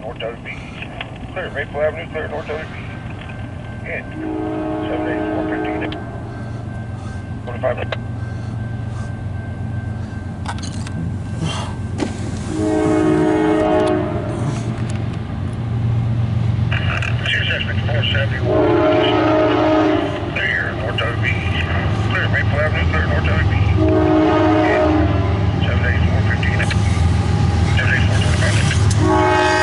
North WB. Clear, Maple Avenue, clear, North WB. In. 784-15. 25. CSX N784-25 clear, North WB. Clear, Maple Avenue, clear, North WB. In. 784-15. 784-25.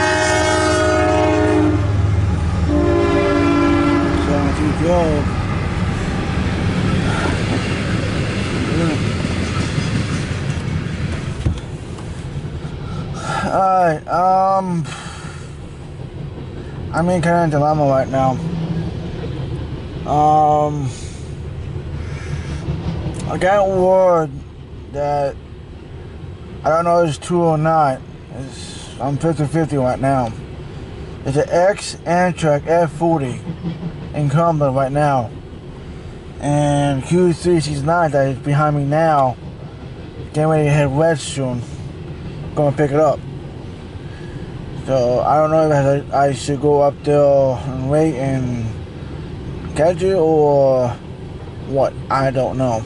Good. Alright, I'm in kind of dilemma right now. I got word that I don't know if it's true or not. I'm 50-50 right now. It's an N784-25 in Cumberland right now, and Q369 that is behind me now, getting ready to head west soon, gonna pick it up. So I don't know if I should go up there and wait and catch it or what. I don't know.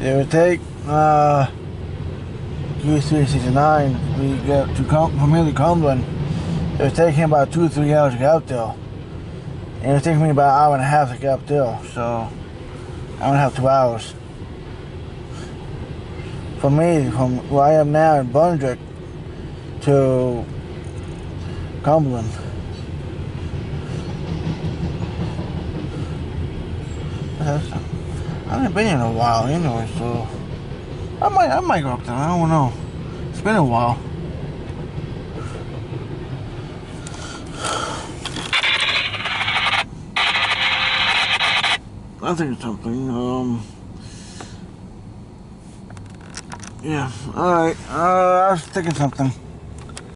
It would take Q369 we get to from here to Cumberland. It would take him about 2 or 3 hours to get out there, and it would take me about an hour and a half to get up there. So I don't have 2 hours. For me, from where I am now in Brunswick to Cumberland. I haven't been here in a while anyway, so I might go up there. I don't know. It's been a while. I think it's something. Yeah. All right. I was thinking something.